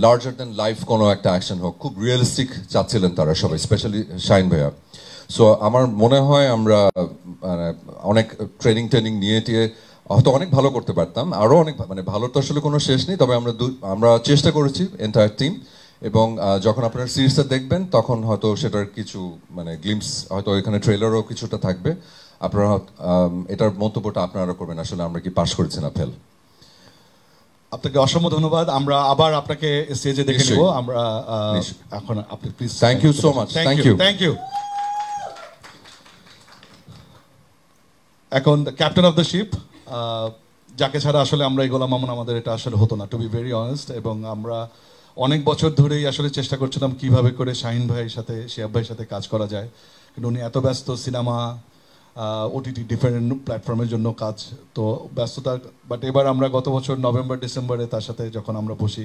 Larger than life কোনো একটা action হোক, খুব রিয়েলিস্টিক চাচ্ছিলেন তারা সবাই, স্পেশালি শাহিন ভাইয়া। সো আমার মনে হয় আমরা অনেক ট্রেনিং নিয়ে টিয়ে হয়তো অনেক ভালো করতে পারতাম, আরও অনেক, মানে ভালোর তো আসলে কোনো শেষ নেই, তবে আমরা চেষ্টা করেছি এন্টায়ার টিম। এবং যখন আপনারা সিরিজটা দেখবেন তখন হয়তো সেটার কিছু মানে গ্লিমস, হয়তো এখানে ট্রেলারও কিছুটা থাকবে। আপনারা এটার মন্তব্যটা আপনারা করবেন, আসলে আমরা কি পাস করেছি না ফেল। আপনাকে অসংখ্য ধন্যবাদ। আমরা আবার আপনাকে স্টেজে দেখে নেব। আমরা এখন আপনি please. Thank you so much. Thank you. এখন ক্যাপ্টেন অফ দ্য শিপ, যাকে ছাড়া আসলে আমরা এই গোলাম মামুন আমাদের এটা আসলে হতো না, টু বি ভেরি অনেস্ট। এবং আমরা অনেক বছর ধরেই আসলে চেষ্টা করছিলাম কিভাবে করে শাহিন ভাইয়ের সাথে, শিহাব ভাইয়ের সাথে কাজ করা যায়, কিন্তু উনি এত ব্যস্ত, সিনেমা, ওটিটি, ডিফারেন্ট প্ল্যাটফর্মের জন্য কাজ, তো ব্যস্ততা। বাট এবার আমরা গত বছর নভেম্বর ডিসেম্বরে তার সাথে যখন আমরা বসি,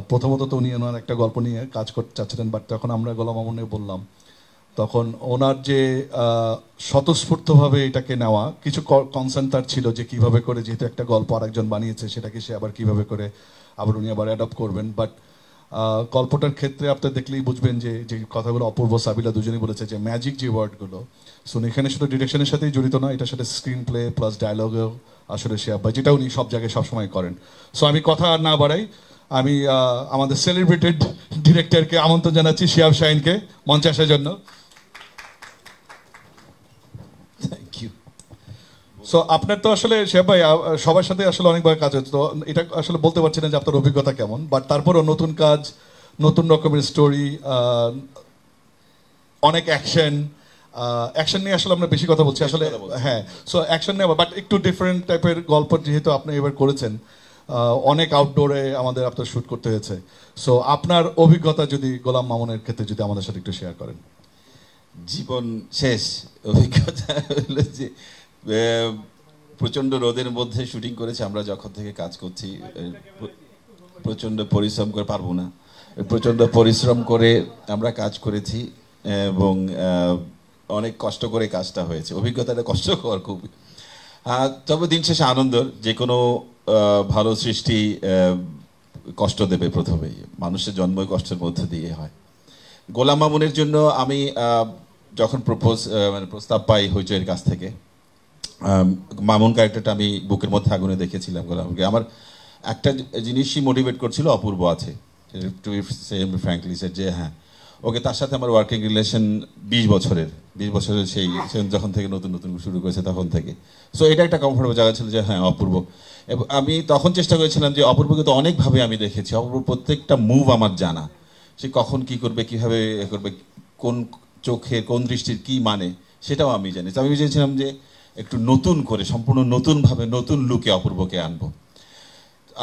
প্রথমত তো উনি ওনার একটা গল্প নিয়ে কাজ করতে চাচ্ছিলেন, বাট যখন আমরা গোলাম মামুনে বললাম, তখন ওনার যে স্বতঃস্ফূর্তভাবে এটাকে নেওয়া, কিছু কনসার্ন তার ছিল যে কিভাবে করে, যেহেতু একটা গল্প আরেকজন বানিয়েছে সেটাকে সে আবার কিভাবে করে আবার উনি আবার অ্যাডপ্ট করবেন। বাট গল্পটার ক্ষেত্রে আপনি দেখলেই বুঝবেন যে যে কথাগুলো অপূর্ব, সাবিলা দুজনেই বলেছে, যে ম্যাজিক যে ওয়ার্ডগুলো, সো এখানে শুধু ডিরেকশনের সাথেই জড়িত না, এটার সাথে স্ক্রিন প্লে প্লাস ডায়লগেও আসলে শিহাব ভাই, যেটা উনি সব জায়গায় সবসময় করেন। সো আমি কথা আর না বাড়াই, আমি আমাদের সেলিব্রেটেড ডিরেক্টরকে আমন্ত্রণ জানাচ্ছি, শিহাব শাহিনকে মঞ্চে আসার জন্য। সো আপনার তো আসলে শিহাব ভাই সবার সাথে আসলে অনেকবার কাজ হচ্ছে, তো এটা আসলে বলতে পারছি না যে আপনার অভিজ্ঞতা কেমন, বাট তারপরও নতুন কাজ, নতুন রকমের স্টোরি, অনেক অ্যাকশন নিয়ে আসলে আমরা বেশি কথা বলছি আসলে। হ্যাঁ, সো অ্যাকশন নিয়ে, বাট একটু ডিফারেন্ট টাইপের গল্প যেহেতু আপনি এবার করেছেন, অনেক আউটডোরে আমাদের আপনার শ্যুট করতে হয়েছে। সো আপনার অভিজ্ঞতা যদি গোলাম মামুনের ক্ষেত্রে যদি আমাদের সাথে একটু শেয়ার করেন। জীবন শেষ অভিজ্ঞতা হলো যে প্রচণ্ড রোদের মধ্যে শুটিং করেছি আমরা, যখন থেকে কাজ করছি প্রচণ্ড পরিশ্রম করে, পারবো না, প্রচণ্ড পরিশ্রম করে আমরা কাজ করেছি এবং অনেক কষ্ট করে কাজটা হয়েছে। অভিজ্ঞতাটা কষ্টকর খুব, তবে দিন শেষে আনন্দর। যে কোনো ভালো সৃষ্টি কষ্ট দেবে প্রথমেই, মানুষের জন্মই কষ্টের মধ্যে দিয়ে হয়। গোলাম মামুনের জন্য আমি যখন প্রস্তাব পাই হইচইয়ের কাছ থেকে, মামুন ক্যারেক্টারটা আমি বুকের মধ্যে আগুনে দেখেছিলাম গোলামকে। আমার একটা জিনিসই মোটিভেট করছিল, অপূর্ব আছে, টু ফ্র্যাঙ্কলি সেড, যে হ্যাঁ ওকে, তার সাথে আমার ওয়ার্কিং রিলেশন 20 বছরের সেই যখন থেকে নতুন শুরু করেছে তখন থেকে। সো এটা একটা কমফোর্টেবল জায়গা ছিল যে হ্যাঁ অপূর্ব। এবং আমি তখন চেষ্টা করেছিলাম যে অপূর্বকে তো অনেকভাবে আমি দেখেছি, অপূর্ব প্রত্যেকটা মুভ আমার জানা, সে কখন কি করবে, কিভাবে করবে, কোন চোখে কোন দৃষ্টির কি মানে, সেটাও আমি জানি। তো আমি চেয়েছিলাম যে একটু নতুন করে, সম্পূর্ণ নতুনভাবে, নতুন লুকে অপূর্বকে আনবো।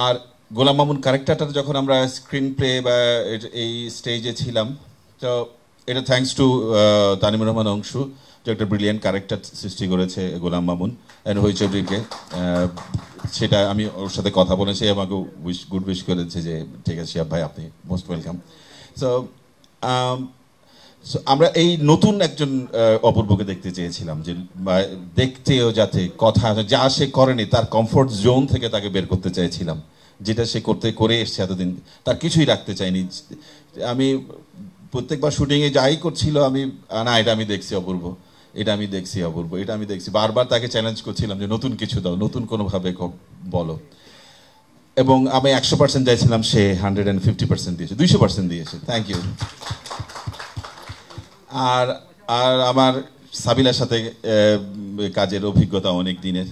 আর গোলাম মামুন ক্যারেক্টারটা যখন আমরা স্ক্রিন প্লে বা এই স্টেজে ছিলাম, তো এটা থ্যাঙ্কস টু তানিমুর রহমান অংশু, যে একটা ব্রিলিয়েন্ট ক্যারেক্টার সৃষ্টি করেছে গোলাম মামুন অ্যান্ড হইচইকে। সেটা আমি ওর সাথে কথা বলেছি, আমাকে গুড উইশ করেছে যে ঠিক আছে শিহাব ভাই, আপনি মোস্ট ওয়েলকাম। সো আমরা এই নতুন একজন অপূর্বকে দেখতে চেয়েছিলাম, যে দেখতেও যাতে কথা যা সে করেনি তার কমফোর্ট জোন থেকে তাকে বের করতে চাইছিলাম, যেটা সে করে এসছে এতদিন, তার কিছুই রাখতে চাইনি। আমি প্রত্যেকবার শুটিংয়ে যাই করছিল, আমি না এটা আমি দেখছি অপূর্ব, এটা আমি দেখছি অপূর্ব, এটা আমি দেখছি, বারবার তাকে চ্যালেঞ্জ করছিলাম যে নতুন কিছু দাও, নতুন কোনোভাবে বলো। এবং আমি 100% চাইছিলাম, সে 150% দিয়েছে, 200% দিয়েছে। Thank you. আর আমার সাবিলার সাথে কাজের অভিজ্ঞতা অনেক দিনের,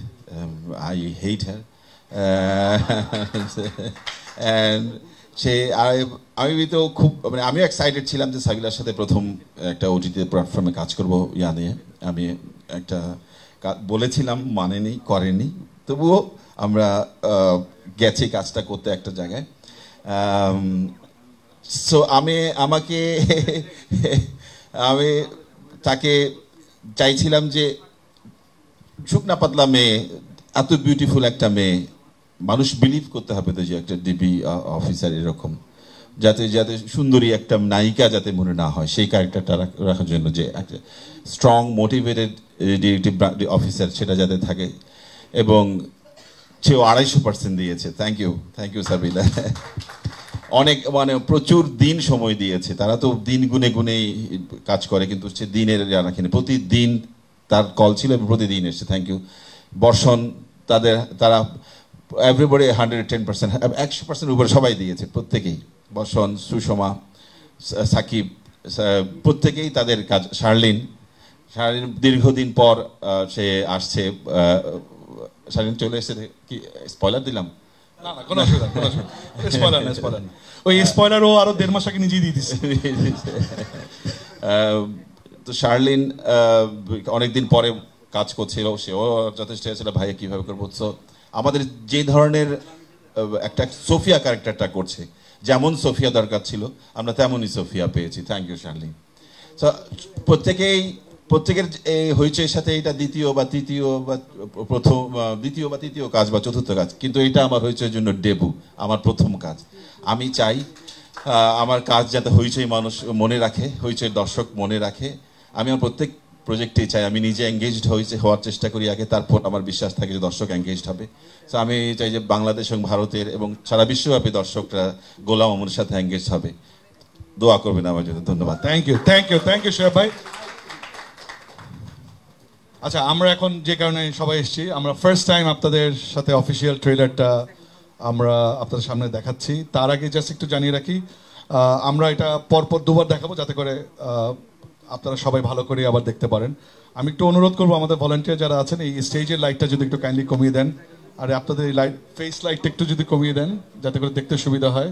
আই হেট হার, সে আমি তো খুব, মানে আমিও এক্সাইটেড ছিলাম যে সাবিলার সাথে প্রথম একটা ওটিটি প্ল্যাটফর্মে কাজ করবো নিয়ে। আমি একটা বলেছিলাম, মানেনি, করেনি, তবুও আমরা গেছি কাজটা করতে একটা জায়গায়। সো আমি তাকে চাইছিলাম যে শুকনা পাতলা মেয়ে, এত বিউটিফুল একটা মেয়ে, মানুষ বিলিভ করতে হবে তো যে একটা ডিবি অফিসার এরকম, যাতে সুন্দরী একটা নায়িকা যাতে মনে না হয়, সেই ক্যারেক্টারটা রাখার জন্য যে একটা স্ট্রং মোটিভেটেড ডিটেকটিভ অফিসার সেটা যাতে থাকে। এবং সেও 250% দিয়েছে। Thank you Sabila. অনেক মানে প্রচুর দিন সময় দিয়েছে। তারা তো দিন গুনে গুনেই কাজ করে, কিন্তু সে দিনের রাখেনি, প্রতিদিন তার কল ছিল এবং প্রতিদিন এসছে। থ্যাংক ইউ বর্ষণ, তারা এভরিবডি 110%, 100% উপরে সবাই দিয়েছে, প্রত্যেকেই। বর্ষণ, সুষমা, সাকিব, প্রত্যেকেই তাদের কাজ। শার্লিন দীর্ঘদিন পর সে আসছে। শার্লিন চলে এসেছে, কি স্পয়লার দিলাম? না না, কোনো অসুবিধা, কোনো অসুবিধা, স্পয়লার না, স্পয়লার না। ওই স্পয়লার ও আরো 1.5 মাস আগে নিজেই দিয়ে দিচ্ছে। তো শার্লিন অনেকদিন পরে কাজ করছিল, সেও যথেষ্ট ছিল, ভাইয়া কিভাবে করবো। তো আমাদের যে ধরনের একটা সোফিয়া ক্যারেক্টারটা করছে, যেমন সোফিয়া দরকার ছিল আমরা তেমনই সোফিয়া পেয়েছি। Thank you Sharlene. তো প্রত্যেকের এই হইচইয়ের সাথে এটা দ্বিতীয় বা তৃতীয় কাজ বা চতুর্থ কাজ, কিন্তু এটা আমার হইচইয়ের জন্য ডেবু, আমার প্রথম কাজ। আমি চাই আমার কাজ যাতে হইচই মানুষ মনে রাখে, হইচই দর্শক মনে রাখে। আমি আমার প্রত্যেক প্রজেক্টেই চাই আমি নিজে এঙ্গেজড হওয়ার চেষ্টা করি আগে, তারপর আমার বিশ্বাস থাকে যে দর্শক এঙ্গেজড হবে। তো আমি চাই যে বাংলাদেশ এবং ভারতের এবং সারা বিশ্বব্যাপী দর্শকরা গোলাম মামুনের সাথে এঙ্গেজ হবে। দোয়া করবেন আমার জন্য। ধন্যবাদ। Thank you, thank you, thank you Shoaib ভাই। আচ্ছা, আমরা এখন যে কারণে সবাই এসেছি, আমরা ফার্স্ট টাইম আপনাদের সাথে অফিসিয়াল ট্রেলারটা আমরা আপনাদের সামনে দেখাচ্ছি। তার আগে জাস্ট একটু জানিয়ে রাখি, আমরা এটা পরপর 2বার দেখাবো, যাতে করে আপনারা সবাই ভালো করে আবার দেখতে পারেন। আমি একটু অনুরোধ করবো আমাদের ভলান্টিয়ার যারা আছেন, এই স্টেজের লাইটটা যদি একটু কাইন্ডলি কমিয়ে দেন, আর আপনাদের এই লাইট ফেস লাইটটা একটু যদি কমিয়ে দেন, যাতে করে দেখতে সুবিধা হয়।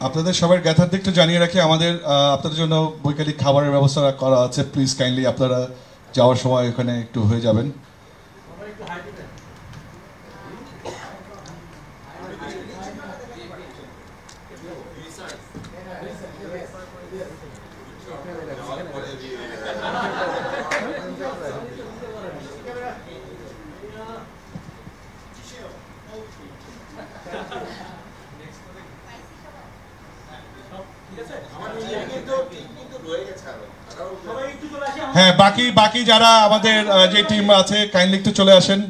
আপনাদের সবার জ্ঞাতার্থে একটু জানিয়ে রাখি, আমাদের আপনাদের জন্য বৈকালিক খাবারের ব্যবস্থা করা আছে। প্লিজ কাইন্ডলি আপনারা যাওয়ার সময় এখানে একটু হয়ে যাবেন। হ্যাঁ, বাকি যারা আমাদের যে টিম আছে কাইন্ডলি একটু চলে আসেন।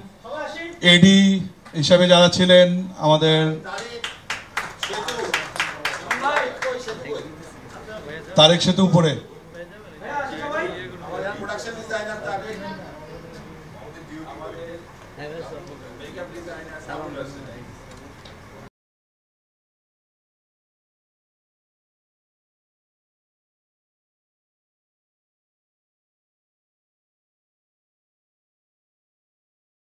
এডি হিসাবে যারা ছিলেন আমাদের তারেক সেতু উপরে,